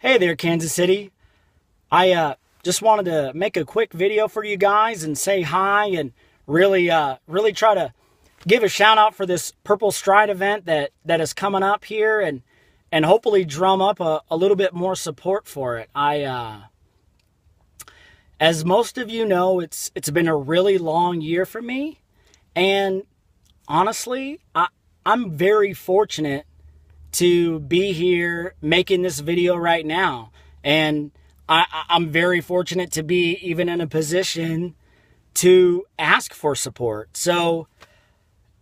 Hey there, Kansas City. I just wanted to make a quick video for you guys and say hi and really try to give a shout out for this Purple Stride event that is coming up here and hopefully drum up a little bit more support for it. As most of you know, it's been a really long year for me, and honestly, I'm very fortunate to be here making this video right now. And I'm very fortunate to be even in a position to ask for support. So,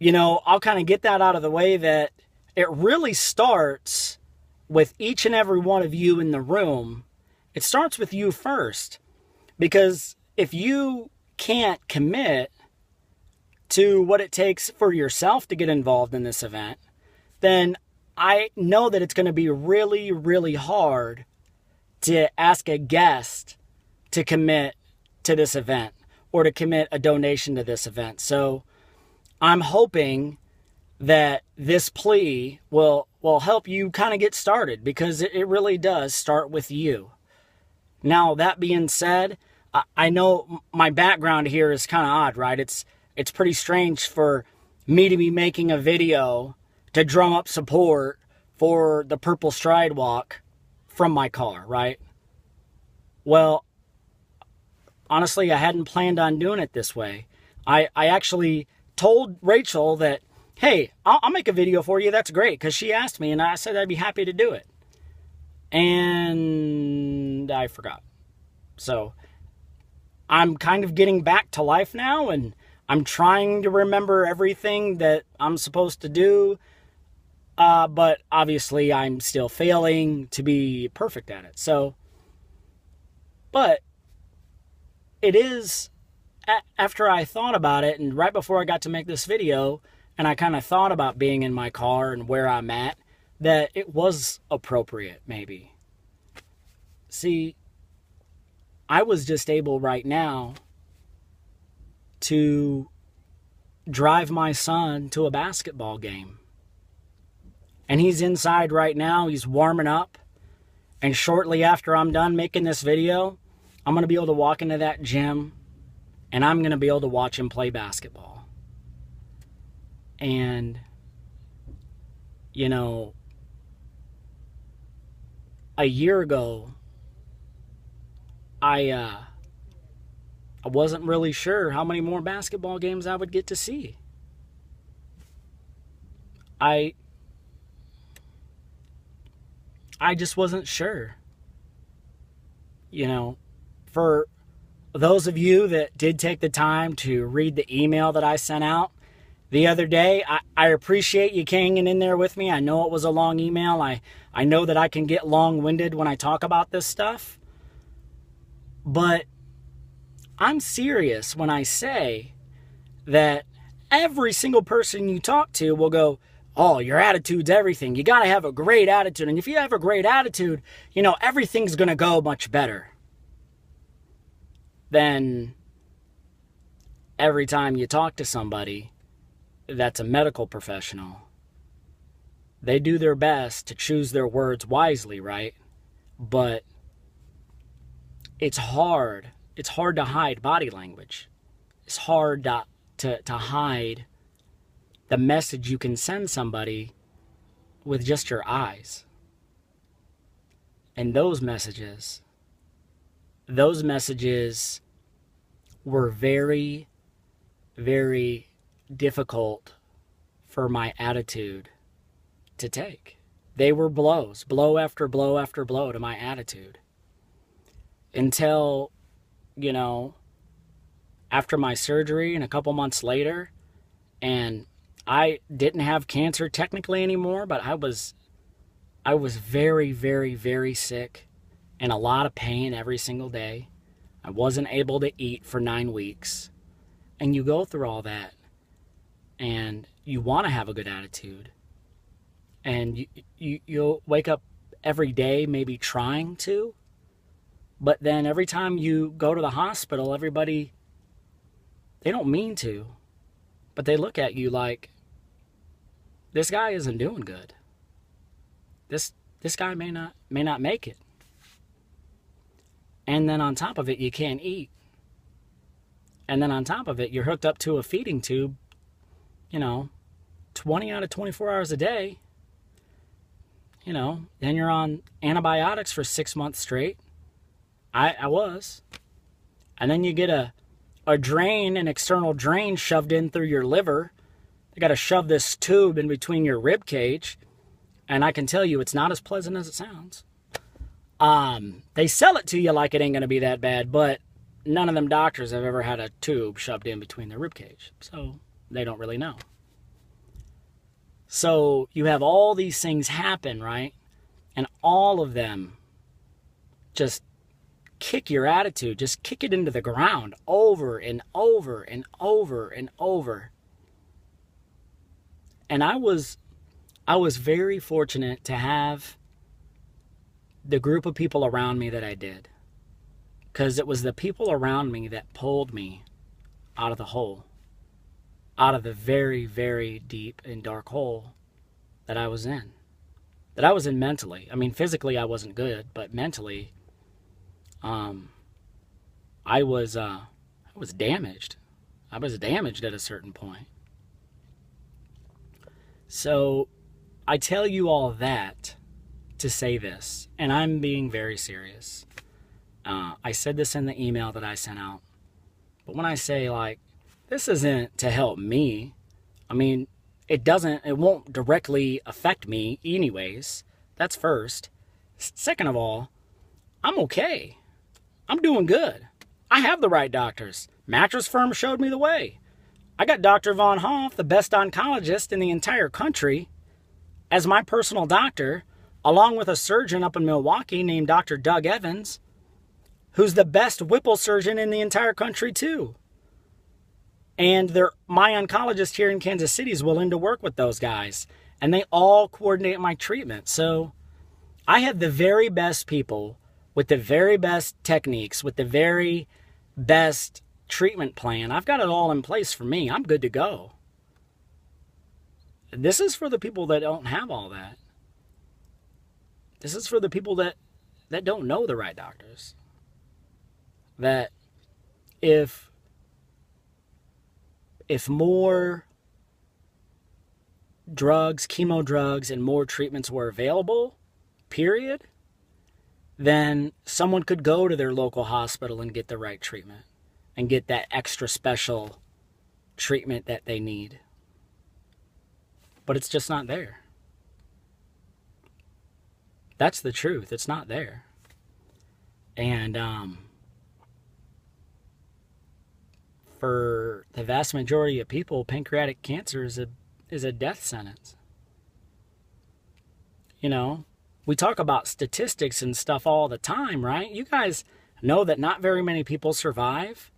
I'll kind of get that out of the way that it really starts with each and every one of you in the room. It starts with you first. Because if you can't commit to what it takes for yourself to get involved in this event, then I know that it's going to be really, really hard to ask a guest to commit to this event or to commit a donation to this event. So I'm hoping that this plea will help you kind of get started, because it really does start with you. Now, that being said, I know my background here is kind of odd, right? It's pretty strange for me to be making a video to drum up support for the Purple Stride Walk from my car, right? Well, honestly, I hadn't planned on doing it this way. I actually told Rachel that, hey, I'll make a video for you. That's great, because she asked me, and I said I'd be happy to do it. And I forgot. So I'm kind of getting back to life now, and I'm trying to remember everything that I'm supposed to do. But obviously I'm still failing to be perfect at it. But it is, after I thought about it, and right before I got to make this video, and I kind of thought about being in my car and where I'm at, that it was appropriate, maybe. See, I was just able right now to drive my son to a basketball game. And he's inside right now. He's warming up. And shortly after I'm done making this video, I'm going to be able to walk into that gym and I'm going to be able to watch him play basketball. And, a year ago, I wasn't really sure how many more basketball games I would get to see. I just wasn't sure. For those of you that did take the time to read the email that I sent out the other day, I appreciate you hanging in there with me. I know it was a long email. I know that I can get long-winded when I talk about this stuff. But I'm serious when I say that every single person you talk to will go, oh, your attitude's everything. You got to have a great attitude. And if you have a great attitude, everything's going to go much better. Then every time you talk to somebody that's a medical professional, they do their best to choose their words wisely, right? But it's hard. It's hard to hide body language. It's hard to hide the message you can send somebody with just your eyes. And those messages were very, very difficult for my attitude to take. They were blows, blow after blow after blow to my attitude. Until, after my surgery and a couple months later, and I didn't have cancer technically anymore, but I was very, very, very sick and a lot of pain every single day. I wasn't able to eat for 9 weeks. And you go through all that, and you want to have a good attitude. And you'll wake up every day maybe trying to, but then every time you go to the hospital, everybody, they don't mean to, but they look at you like, this guy isn't doing good. This guy may not make it. And then on top of it, you can't eat. And then on top of it, you're hooked up to a feeding tube, 20 out of 24 hours a day. Then you're on antibiotics for 6 months straight. I was. And then you get an external drain shoved in through your liver. They got to shove this tube in between your rib cage. And I can tell you, it's not as pleasant as it sounds. They sell it to you like it ain't going to be that bad, but none of them doctors have ever had a tube shoved in between their rib cage. So they don't really know. So you have all these things happen, right? And all of them just kick your attitude, just kick it into the ground over and over and over and over. And I was very fortunate to have the group of people around me that I did. Because it was the people around me that pulled me out of the hole. Out of the very, very deep and dark hole that I was in. That I was in mentally. I mean, physically I wasn't good, but mentally, I was damaged. I was damaged at a certain point. So, I tell you all that to say this, and I'm being very serious. I said this in the email that I sent out. But when I say, this isn't to help me, I mean, it won't directly affect me anyways. That's first. Second of all, I'm okay. I'm doing good. I have the right doctors. Mattress Firm showed me the way. I got Dr. Von Hoff, the best oncologist in the entire country, as my personal doctor, along with a surgeon up in Milwaukee named Dr. Doug Evans, who's the best Whipple surgeon in the entire country too. And my oncologist here in Kansas City is willing to work with those guys. And they all coordinate my treatment. So I have the very best people with the very best techniques, with the very best treatment plan. I've got it all in place for me. I'm good to go. This is for the people that don't have all that. This is for the people that don't know the right doctors. That if more drugs, chemo drugs, and more treatments were available, period, then someone could go to their local hospital and get the right treatment and get that extra special treatment that they need. But it's just not there. That's the truth. It's not there. And for the vast majority of people, pancreatic cancer is a death sentence. We talk about statistics and stuff all the time, right? You guys know that not very many people survive.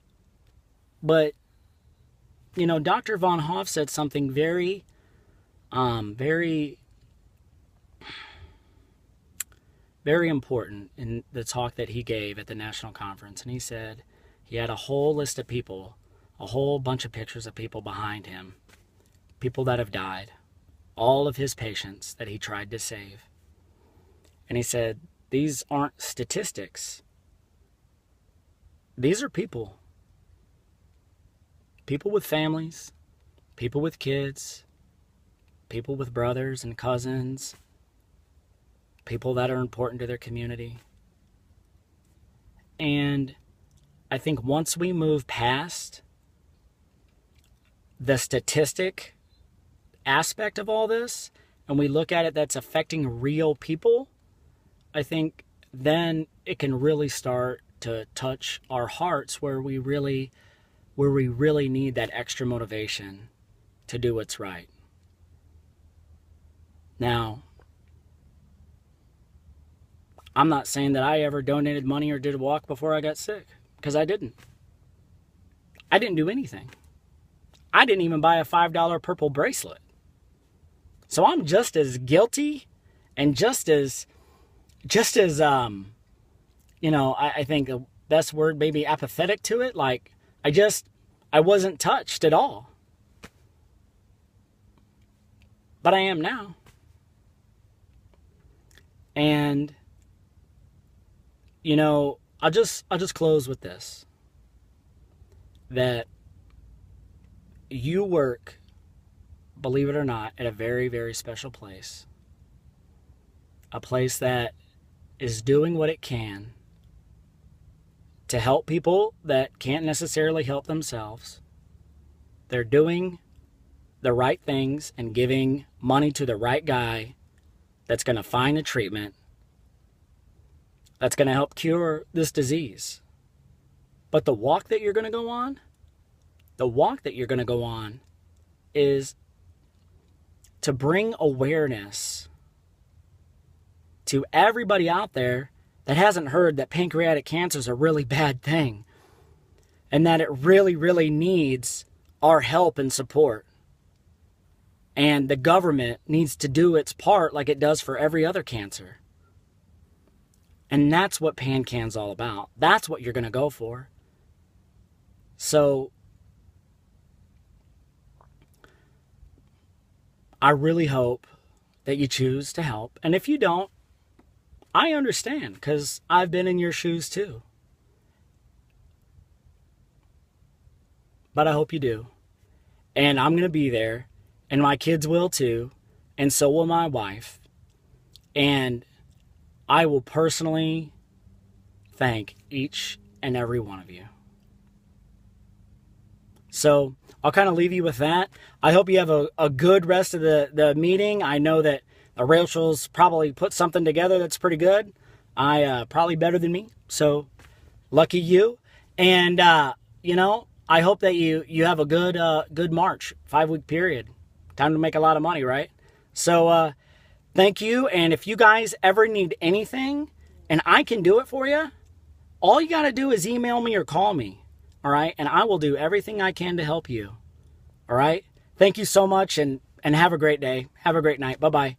But, Dr. Von Hoff said something very, very, very important in the talk that he gave at the national conference. And he said he had a whole list of people, a whole bunch of pictures of people behind him, people that have died, all of his patients that he tried to save. And he said, these aren't statistics. These are people. People with families, people with kids, people with brothers and cousins, people that are important to their community. And I think once we move past the statistic aspect of all this, and we look at it that's affecting real people, I think then it can really start to touch our hearts where we really need that extra motivation to do what's right. Now, I'm not saying that I ever donated money or did a walk before I got sick, because I didn't. I didn't do anything. I didn't even buy a $5 purple bracelet. So I'm just as guilty and just as I think the best word maybe apathetic to it. I wasn't touched at all. But I am now. And, I'll just close with this. That you work, believe it or not, at a very, very special place. A place that is doing what it can to help people that can't necessarily help themselves. They're doing the right things and giving money to the right guy that's going to find a treatment that's going to help cure this disease. But the walk that you're going to go on, is to bring awareness to everybody out there that hasn't heard that pancreatic cancer is a really bad thing and that it really, really needs our help and support. And the government needs to do its part like it does for every other cancer. And that's what PanCan's all about. That's what you're going to go for. So I really hope that you choose to help. And if you don't, I understand, because I've been in your shoes too. But I hope you do. And I'm going to be there. And my kids will too. And so will my wife. And I will personally thank each and every one of you. So I'll kind of leave you with that. I hope you have a good rest of the meeting. I know that the Rachel's probably put something together that's pretty good. Probably better than me. So lucky you. And, I hope that you have a good March, 5-week period. Time to make a lot of money, right? So thank you. And if you guys ever need anything and I can do it for you, all you got to do is email me or call me. All right. And I will do everything I can to help you. All right. Thank you so much and have a great day. Have a great night. Bye-bye.